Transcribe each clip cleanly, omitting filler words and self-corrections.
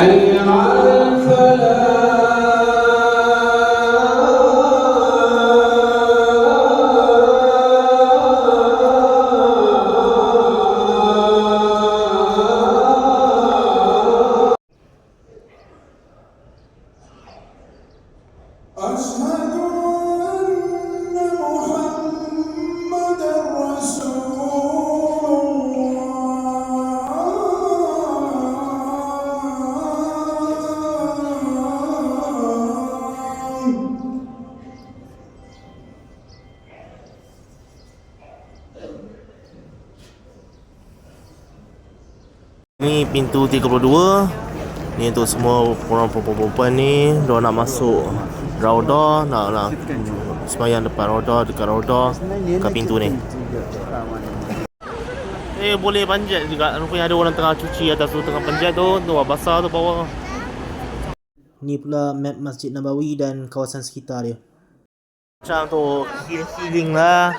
حي على الفلاح. أشهد أن محمدًا رسول Ni pintu 32. Ni untuk semua orang perempuan ni, diorang nak masuk Raudah, nak sembahyang depan Raudah, dekat Raudah, kat pintu ni. Boleh panjat juga. Rupanya ada orang tengah cuci atas tu, tengah panjat tu basah tu bawah. Ni pula map Masjid Nabawi dan kawasan sekitar dia. Macam tu healing lah.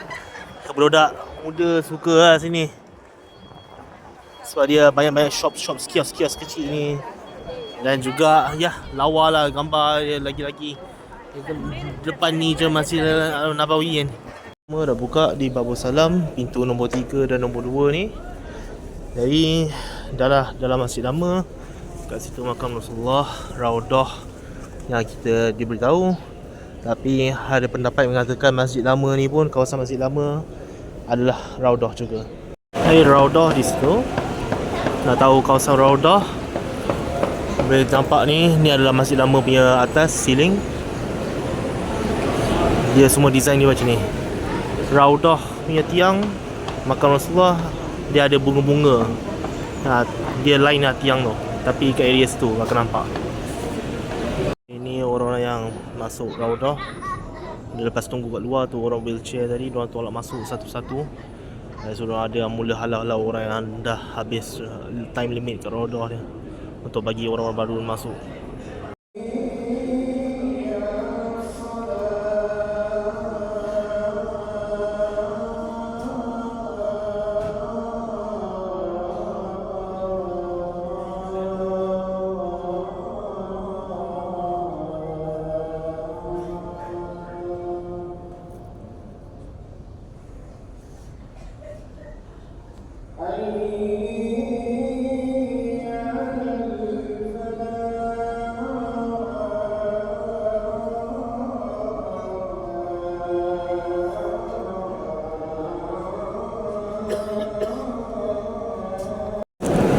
Budak muda suka lah sini. Sebab dia banyak-banyak shop kios kecil ni. Dan juga lawa lah gambar dia lagi-lagi. Depan ni je Masjid Nabawi kan. Semua dah buka di Babul Salam, pintu nombor 3 dan nombor 2 ni. Jadi dalam masjid lama. Kat situ makam Rasulullah, Raudah yang kita diberitahu. Tapi ada pendapat mengatakan masjid lama ni pun, kawasan masjid lama adalah Raudah juga. Raudah di situ. Nak tahu kawasan Raudah, boleh nampak ni adalah masjid lama punya atas ceiling. Dia semua design dia macam ni. Raudah punya tiang makam Rasulullah, dia ada bunga-bunga. Dia line lah tiang tu, tapi kat area situ akan nampak. Ini orang yang masuk Raudah. Dia lepas tunggu kat luar tu, orang wheelchair tadi, diorang tolak masuk satu-satu. So ada yang mula halau-halau orang yang dah habis time limit kat Raudah dia, untuk bagi orang-orang baru masuk.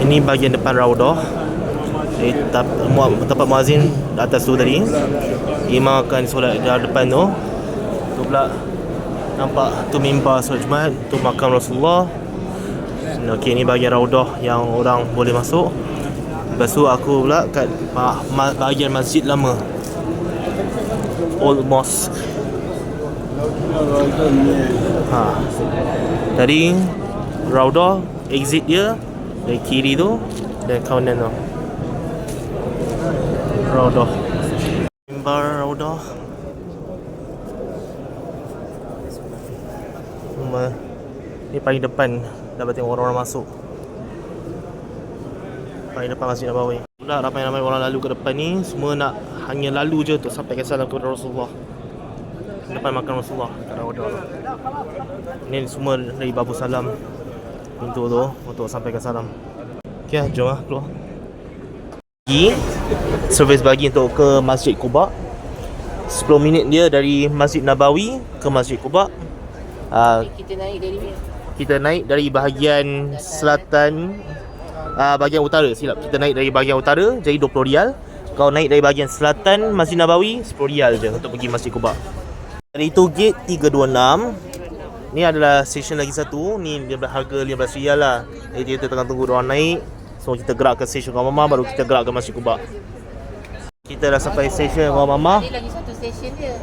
Ini bahagian depan Raudah. Tempat muazzin atas tu tadi. Imam akan solat di depan tu. Tu pula nampak tu mimbar solat Jumaat, tu makam Rasulullah. Okey, ni bahagian Raudah yang orang boleh masuk. Lepas tu aku pula kat bahagian masjid lama, Old Mosque. Dari Raudah, exit dia dari kiri tu dan kanan tu Raudah. Mimbar Raudah. Ni paling depan, dapat tengok orang-orang masuk. Paling depan Masjid Nabawi. Pula ramai-ramai orang lalu ke depan ni, semua nak hanya lalu je untuk sampaikan salam kepada Rasulullah. Depan makam Rasulullah kat Raudah tu. Ni semua dari Babul Salam, pintu tu untuk sampaikan salam. Okey, jom lah keluar. Servis bagi untuk ke Masjid Quba. 10 minit dia dari Masjid Nabawi ke Masjid Quba. Kita naik dari bahagian selatan, bahagian utara, silap. Kita naik dari bahagian utara, jadi 20 rial. Kalau naik dari bahagian selatan Masjid Nabawi, 10 rial je untuk pergi Masjid Quba. Dari itu gate 326. Ni adalah stesen lagi satu. Ni dia berharga 15 rial lah. Jadi kita tengah tunggu diorang naik. So kita gerak ke stesen Rumah Mama, baru kita gerak ke Masjid Quba. Kita dah sampai stesen Rumah Mama. Ada lagi satu stesen dia.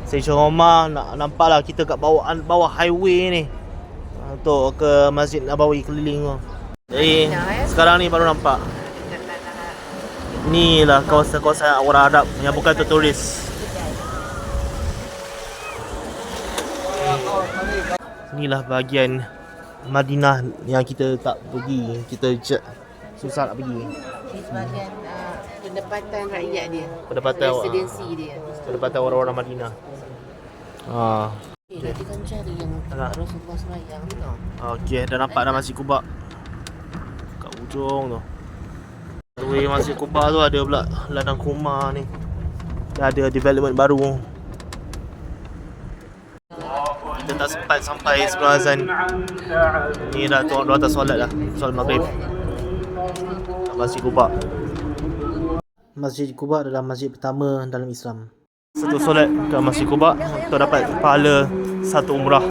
Stesen Rumah, nampak lah kita kat bawah highway ni, untuk ke Masjid Nabawi keliling tu. Jadi sekarang ni baru nampak. Ni lah kawasan-kawasan orang Arab yang bukan turis. Inilah bahagian Madinah yang kita tak pergi. Kita susah nak pergi. Di sebahagian pendapatan rakyat dia. Pendapatan Residensi dia. Pendapatan orang-orang Madinah. Nanti kan cari yang Alah. Rasulullah semayang tu tau. Okey, dah nampak dah Masjid Quba. Kat ujung tu. Way Masjid Quba tu ada pula ladang kurma ni. Dah ada development baru. Kita tak sempat sampai sebelum azan. Ni dah tu atas solat dah. Solat maghrib. Masjid Quba. Masjid Quba adalah masjid pertama dalam Islam. Satu solat ke Masjid Quba tu dapat pahala satu umrah.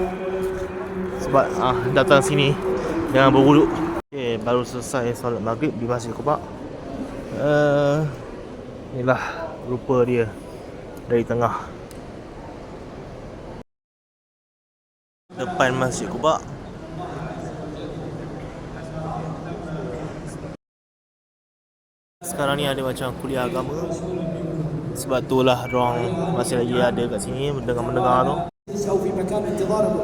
Sebab datang sini jangan berwuduk. Okey, baru selesai solat maghrib di Masjid Quba. Inilah rupa dia dari tengah. Depan Masjid Quba. Sekarang ni ada macam kuliah agama. Sebab itulah orang masih lagi ada kat sini mendengar tu. أو في مكان انتظاره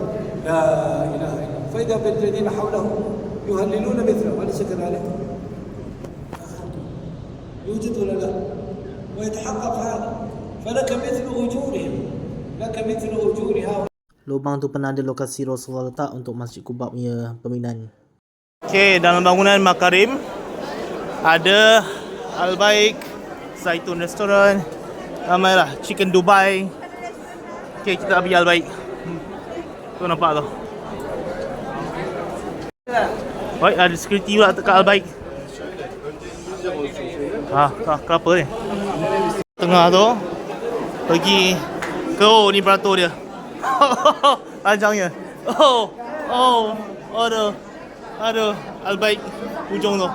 لا إله إلا الله فإذا بالذين حوله يهللون مثله أليس كذلك؟ يوجد ولا لا؟ ويتحقق هذا فلك مثل أجورهم لك مثل أجورها. Lubang tu pernah ada lokasi Rasulullah letak untuk Masjid Quba punya pembinaan. Okey, dalam bangunan Makarim ada Al-Baik, Zaitun Restaurant, ramailah Chicken Dubai. Okey, kita nak pergi Al-Baik. Tu nampak tu. Baik, ada security pula dekat Al-Baik. Kenapa ni? Tengah tu pergi ke ni beratur dia. Panjangnya. Aduh. Al-Baik ujung tu.